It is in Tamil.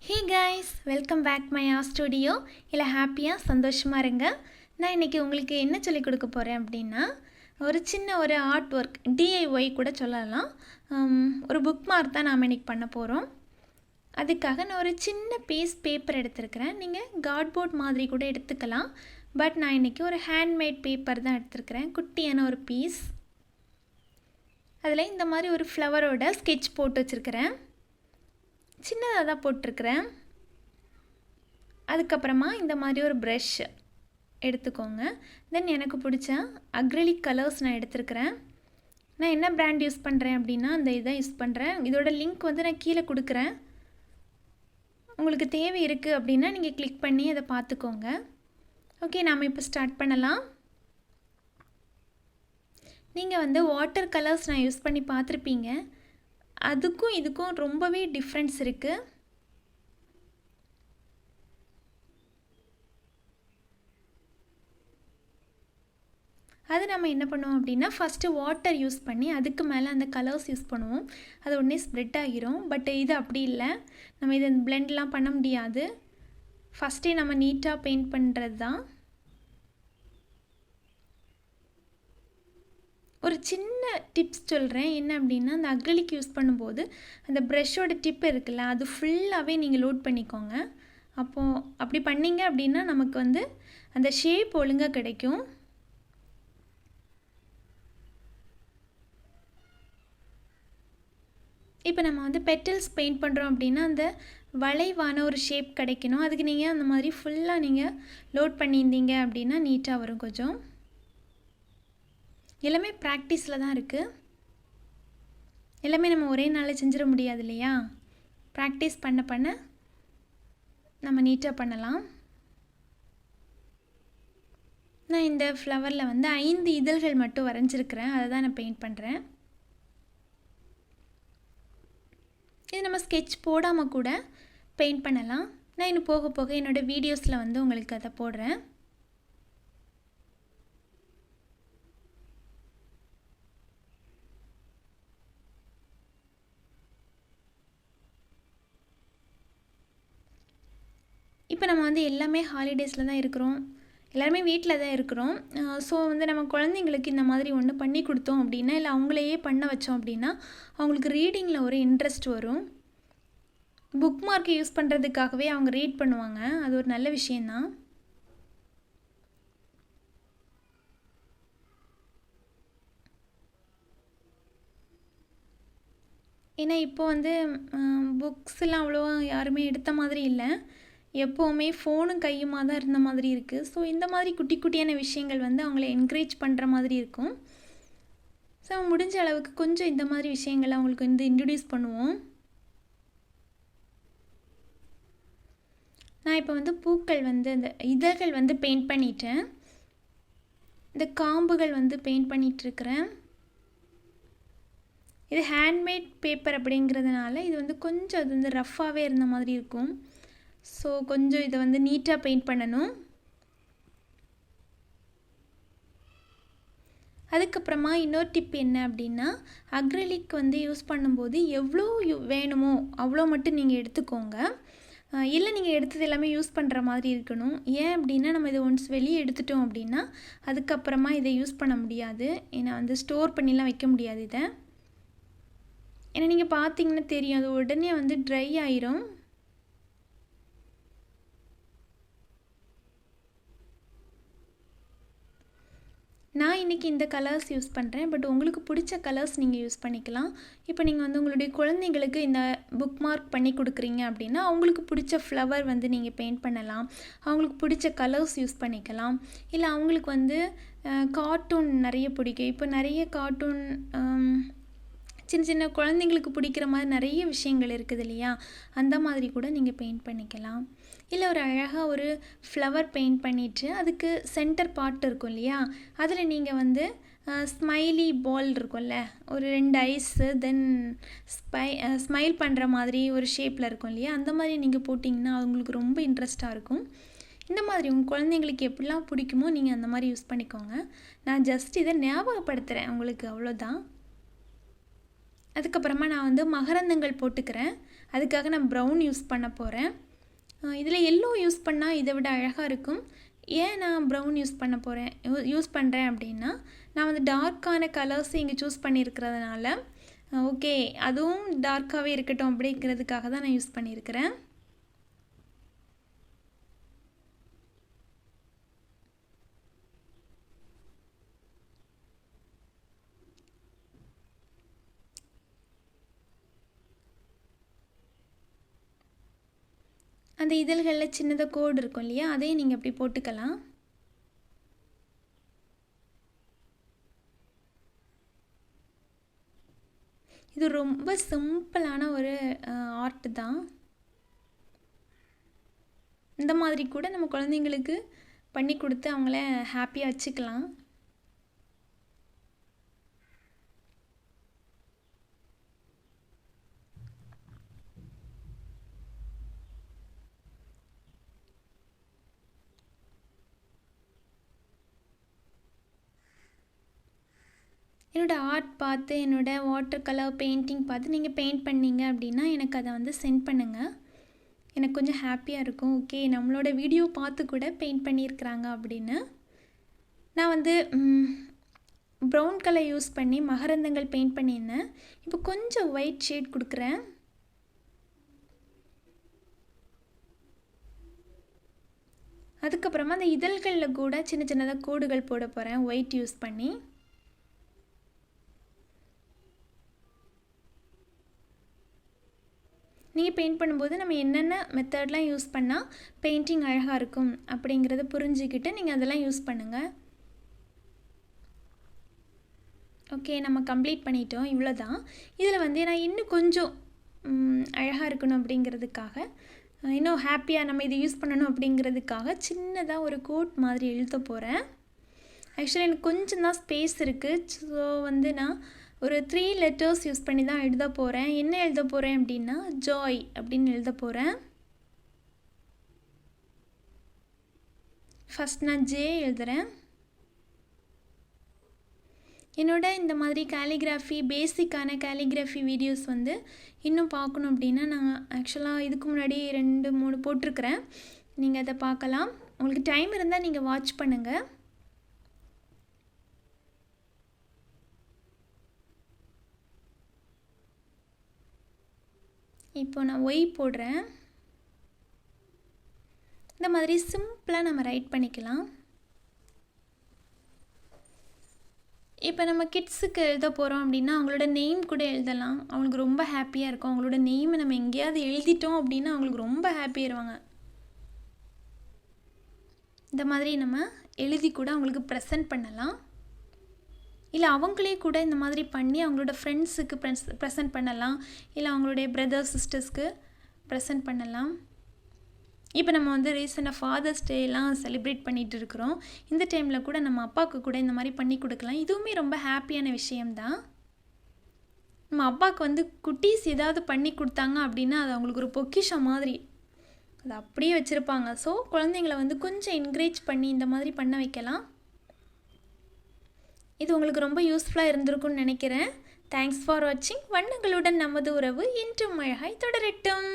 Hey guys, welcome back my art studio. இல்ல ஹாப்பியா சந்தோஷமா இருங்க. நான் இன்னைக்கு உங்களுக்கு என்ன சொல்லி கொடுக்க போறேன் அப்படினா ஒரு சின்ன ஒரு ஆர்ட் வர்க் DIY கூட சொல்லலாம். ஒரு bookmark தான் நாம இன்னைக்கு பண்ண போறோம். அதுக்காக நான் ஒரு சின்ன பீஸ் பேப்பர் எடுத்துர்க்கறேன். நீங்க கார்ட்போர்ட் மாதிரி கூட எடுத்துக்கலாம். பட் நான் இன்னைக்கு ஒரு ஹேண்ட்மேட் பேப்பர் தான் எடுத்துர்க்கறேன். குட்டியான ஒரு பீஸ். அதில இந்த மாதிரி ஒரு ஃப்ளவரோட ஸ்கெட்ச் போட்டு வச்சிருக்கேன். சின்னதாக தான் போட்டிருக்கிறேன். அதுக்கப்புறமா இந்த மாதிரி ஒரு ப்ரஷ் எடுத்துக்கோங்க. தென் எனக்கு பிடிச்ச அக்ரிலிக் கலர்ஸ் நான் எடுத்துருக்கிறேன். நான் என்ன பிராண்ட் யூஸ் பண்ணுறேன் அப்படின்னா அந்த இதை யூஸ் பண்ணுறேன். இதோட லிங்க் வந்து நான் கீழே கொடுக்குறேன். உங்களுக்கு தேவை இருக்குது அப்படின்னா நீங்கள் கிளிக் பண்ணி அதை பார்த்துக்கோங்க. ஓகே, நாம் இப்போ ஸ்டார்ட் பண்ணலாம். நீங்கள் வந்து வாட்டர் கலர்ஸ் நான் யூஸ் பண்ணி பார்த்துருப்பீங்க. அதுக்கும் இதுக்கும் ரொம்பவே டிஃப்ரென்ஸ் இருக்குது. அது நம்ம என்ன பண்ணுவோம் அப்படின்னா ஃபஸ்ட்டு வாட்டர் யூஸ் பண்ணி அதுக்கு மேலே அந்த கலர்ஸ் யூஸ் பண்ணுவோம். அது உடனே ஸ்ப்ரெட் ஆகிரும். பட் இது அப்படி இல்லை. நம்ம இதை பிளெண்ட்லாம் பண்ண முடியாது. ஃபஸ்ட்டே நம்ம நீட்டாக பெயிண்ட் பண்ணுறது தான். ஒரு சின்ன டிப்ஸ் சொல்கிறேன். என்ன அப்படின்னா அந்த அக்ரிலிக் யூஸ் பண்ணும்போது அந்த ப்ரஷ்ஷோட டிப் இருக்குல்ல அது ஃபுல்லாகவே நீங்கள் லோட் பண்ணிக்கோங்க. அப்போது அப்படி பண்ணிங்க அப்படின்னா நமக்கு வந்து அந்த ஷேப் ஒழுங்காக கிடைக்கும். இப்போ நம்ம வந்து பெட்டல்ஸ் பெயிண்ட் பண்ணுறோம் அப்படின்னா அந்த வளைவான ஒரு ஷேப் கிடைக்கணும். அதுக்கு நீங்கள் அந்த மாதிரி ஃபுல்லாக நீங்கள் லோட் பண்ணியிருந்தீங்க அப்படின்னா நீட்டாக வரும். கொஞ்சம் எல்லாமே ப்ராக்டிஸில் தான் இருக்குது. எல்லாமே நம்ம ஒரே நாளில் செஞ்சிட முடியாது இல்லையா? ப்ராக்டிஸ் பண்ண பண்ண நம்ம நீட்டாக பண்ணலாம். நான் இந்த ஃப்ளவரில் வந்து 5 இதழ்கள் மட்டும் வரைஞ்சிருக்கிறேன். அதை தான் நான் பெயிண்ட் பண்ணுறேன். இது நம்ம ஸ்கெட்ச் போடாமல் கூட பெயிண்ட் பண்ணலாம். நான் இன்னும் போக போக என்னோடய வீடியோஸில் வந்து உங்களுக்கு அதை போடுறேன். இப்போ நம்ம வந்து எல்லாமே ஹாலிடேஸில் தான் இருக்கிறோம். எல்லாருமே வீட்டில் தான் இருக்கிறோம். ஸோ வந்து நம்ம குழந்தைங்களுக்கு இந்த மாதிரி ஒன்று பண்ணி கொடுத்தோம் அப்படின்னா இல்லை அவங்களையே பண்ண வச்சோம் அப்படின்னா அவங்களுக்கு ரீடிங்கில் ஒரு இன்ட்ரெஸ்ட் வரும். புக் மார்க்கை யூஸ் பண்ணுறதுக்காகவே அவங்க ரீட் பண்ணுவாங்க. அது ஒரு நல்ல விஷயந்தான். ஏன்னா இப்போ வந்து புக்ஸ்லாம் அவ்வளோவா யாருமே எடுத்த மாதிரி இல்லை. எப்போவுமே ஃபோனும் கையுமாக தான் இருந்த மாதிரி இருக்குது. ஸோ இந்த மாதிரி குட்டி குட்டியான விஷயங்கள் வந்து அவங்கள என்கரேஜ் பண்ணுற மாதிரி இருக்கும். ஸோ முடிஞ்ச அளவுக்கு கொஞ்சம் இந்த மாதிரி விஷயங்களை அவங்களுக்கு வந்து இன்ட்ரடியூஸ் பண்ணுவோம். நான் இப்போ வந்து பூக்கள் வந்து அந்த இதழ்கள் வந்து பெயிண்ட் பண்ணிட்டேன். இந்த காம்புகள் வந்து பெயிண்ட் பண்ணிகிட்ருக்கிறேன். இது ஹேண்ட்மேட் பேப்பர் அப்படிங்கிறதுனால இது வந்து கொஞ்சம் அது வந்து ரஃப்பாகவே இருந்த மாதிரி இருக்கும். ஸோ கொஞ்சம் இதை வந்து நீட்டாக பெயிண்ட் பண்ணணும். அதுக்கப்புறமா இன்னொரு டிப் என்ன அப்படின்னா அக்ரிலிக் வந்து யூஸ் பண்ணும்போது எவ்வளோ வேணுமோ அவ்வளோ மட்டும் நீங்கள் எடுத்துக்கோங்க. இல்லை நீங்கள் எடுத்தது எல்லாமே யூஸ் பண்ணுற மாதிரி இருக்கணும். ஏன் அப்படின்னா நம்ம இதை ஒன்ஸ் வெளியே எடுத்துட்டோம் அப்படின்னா அதுக்கப்புறமா இதை யூஸ் பண்ண முடியாது. ஏன்னா வந்து ஸ்டோர் பண்ணிலாம் வைக்க முடியாது இதை. ஏன்னா நீங்கள் பார்த்தீங்கன்னா தெரியும் அது உடனே வந்து ட்ரை ஆயிரும். நான் இன்றைக்கி இந்த கலர்ஸ் யூஸ் பண்ணுறேன். பட் உங்களுக்கு பிடிச்ச கலர்ஸ் நீங்கள் யூஸ் பண்ணிக்கலாம். இப்போ நீங்கள் வந்து உங்களுடைய குழந்தைங்களுக்கு இந்த புக் மார்க் பண்ணி கொடுக்குறீங்க அப்படின்னா அவங்களுக்கு பிடிச்ச ஃப்ளவர் வந்து நீங்கள் பெயிண்ட் பண்ணலாம். அவங்களுக்கு பிடிச்ச கலர்ஸ் யூஸ் பண்ணிக்கலாம். இல்லை அவங்களுக்கு வந்து கார்ட்டூன் நிறைய பிடிக்கும். இப்போ நிறைய கார்ட்டூன் சின்ன சின்ன குழந்தைங்களுக்கு பிடிக்கிற மாதிரி நிறைய விஷயங்கள் இருக்குது இல்லையா? அந்த மாதிரி கூட நீங்கள் பெயிண்ட் பண்ணிக்கலாம். இல்லை ஒரு அழகாக ஒரு ஃப்ளவர் பெயிண்ட் பண்ணிவிட்டு அதுக்கு சென்டர் பார்ட் இருக்கும் இல்லையா? அதில் நீங்கள் வந்து ஸ்மைலி பால் இருக்கும்ல, ஒரு 2 ஐஸு தென் ஸ்மைல் பண்ணுற மாதிரி ஒரு ஷேப்பில் இருக்கும் இல்லையா? அந்த மாதிரி நீங்கள் போட்டிங்கன்னா அவங்களுக்கு ரொம்ப இன்ட்ரெஸ்ட்டாக இருக்கும். இந்த மாதிரி உங்கள் குழந்தைங்களுக்கு எப்படிலாம் பிடிக்குமோ நீங்கள் அந்த மாதிரி யூஸ் பண்ணிக்கோங்க. நான் ஜஸ்ட் இதை ஞாபகப்படுத்துகிறேன் உங்களுக்கு, அவ்வளோதான். அதுக்கப்புறமா நான் வந்து மகரந்தங்கள் போட்டுக்கிறேன். அதுக்காக நான் ப்ரௌன் யூஸ் பண்ண போகிறேன். இதில் எல்லோ யூஸ் பண்ணால் இதை விட அழகாக இருக்கும். ஏன் நான் ப்ரௌன் யூஸ் பண்ணுறேன் அப்படின்னா, நான் வந்து டார்க்கான கலர்ஸ் இங்கே சூஸ் பண்ணியிருக்கிறதுனால ஓகே அதுவும் டார்க்காகவே இருக்கட்டும் அப்படிங்கிறதுக்காக தான் நான் யூஸ் பண்ணியிருக்கிறேன். அந்த இதழ்களில் சின்னதாக கோடு இருக்கும் இல்லையா, அதையும் நீங்கள் அப்படி போட்டுக்கலாம். இது ரொம்ப சிம்பிளான ஒரு ஆர்ட் தான். இந்த மாதிரி கூட நம்ம குழந்தைங்களுக்கு பண்ணி கொடுத்து அவங்கள ஹாப்பியாக வச்சுக்கலாம். என்னோடய ஆர்ட் பார்த்து, என்னோடய வாட்டர் கலர் பெயிண்டிங் பார்த்து நீங்கள் பெயிண்ட் பண்ணிங்க அப்படின்னா எனக்கு அதை வந்து சென்ட் பண்ணுங்கள். எனக்கு கொஞ்சம் ஹாப்பியாக இருக்கும். ஓகே நம்மளோட வீடியோ பார்த்து கூட பெயிண்ட் பண்ணியிருக்கிறாங்க அப்படின்னு. நான் வந்து ப்ரௌன் கலர் யூஸ் பண்ணி மகரந்தங்கள் பெயிண்ட் பண்ணியிருந்தேன். இப்போ கொஞ்சம் ஒயிட் ஷேட் கொடுக்குறேன். அதுக்கப்புறமா அந்த இதழ்களில் கூட சின்ன சின்னதாக கோடுகள் போட போகிறேன் ஒயிட் யூஸ் பண்ணி. நீங்கள் பெயிண்ட் பண்ணும்போது நம்ம என்னென்ன மெத்தட்லாம் யூஸ் பண்ணால் பெயிண்டிங் அழகாக இருக்கும் அப்படிங்கிறத புரிஞ்சுக்கிட்டு நீங்கள் அதெல்லாம் யூஸ் பண்ணுங்கள். ஓகே நம்ம கம்ப்ளீட் பண்ணிட்டோம். இவ்வளோ தான். இதில் வந்து நான் இன்னும் கொஞ்சம் அழகாக இருக்கணும் அப்படிங்கிறதுக்காக, இன்னும் ஹாப்பியாக நம்ம இதை யூஸ் பண்ணணும் அப்படிங்கிறதுக்காக சின்னதாக ஒரு கோட் மாதிரி எழுத போகிறேன். ஆக்சுவலி எனக்கு கொஞ்சம் தான் ஸ்பேஸ் இருக்குது. ஸோ வந்து நான் ஒரு 3 லெட்டர்ஸ் யூஸ் பண்ணி தான் எழுத போகிறேன். என்ன எழுத போகிறேன் அப்படின்னா ஜாய் அப்படின்னு எழுத போகிறேன். ஃபஸ்ட் நான் ஜே எழுதுகிறேன். என்னோட இந்த மாதிரி கேலிகிராஃபி பேசிக்கான கேலிகிராஃபி வீடியோஸ் வந்து இன்னும் பார்க்கணும் அப்படின்னா நான் ஆக்சுவலாக இதுக்கு முன்னாடி 2-3 போட்டிருக்கிறேன். நீங்கள் அதை பார்க்கலாம். உங்களுக்கு டைம் இருந்தால் நீங்கள் வாட்ச் பண்ணுங்கள். இப்போ நான் ஒய் போடுறேன். இந்த மாதிரி சிம்பிளாக நம்ம ரைட் பண்ணிக்கலாம். இப்போ நம்ம கிட்ஸுக்கு எழுத போகிறோம் அப்படின்னா அவங்களோட நேம் கூட எழுதலாம். அவங்களுக்கு ரொம்ப ஹாப்பியாக இருக்கும். அவங்களோட நேமை நம்ம எங்கேயாவது எழுதிட்டோம் அப்படின்னா அவங்களுக்கு ரொம்ப ஹாப்பியாகிடுவாங்க. இந்த மாதிரி நம்ம எழுதி கூட அவங்களுக்கு ப்ரெசென்ட் பண்ணலாம். இல்லை அவங்களே கூட இந்த மாதிரி பண்ணி அவங்களோட ஃப்ரெண்ட்ஸுக்கு ப்ரெசென்ட் பண்ணலாம். இல்லை அவங்களுடைய பிரதர்ஸ் சிஸ்டர்ஸ்க்கு ப்ரெசென்ட் பண்ணலாம். இப்போ நம்ம வந்து ரீசெண்டாக ஃபாதர்ஸ் டேலாம் செலிப்ரேட் பண்ணிகிட்டு இருக்கிறோம். இந்த டைமில் கூட நம்ம அப்பாவுக்கு கூட இந்த மாதிரி பண்ணி கொடுக்கலாம். இதுவுமே ரொம்ப ஹாப்பியான விஷயம்தான். நம்ம அப்பாவுக்கு வந்து குட்டீஸ் ஏதாவது பண்ணி கொடுத்தாங்க அப்படின்னா அது அவங்களுக்கு ஒரு பொக்கிஷம் மாதிரி அது அப்படியே வச்சுருப்பாங்க. ஸோ குழந்தைங்களை வந்து கொஞ்சம் என்கரேஜ் பண்ணி இந்த மாதிரி பண்ண வைக்கலாம். இது உங்களுக்கு ரொம்ப யூஸ்ஃபுல்லாக இருந்திருக்கும்னு நினைக்கிறேன். தேங்க்ஸ் ஃபார் வாட்சிங். வண்ணங்களுடன் நமது உறவு என்றும் அழகாய் தொடரட்டும்.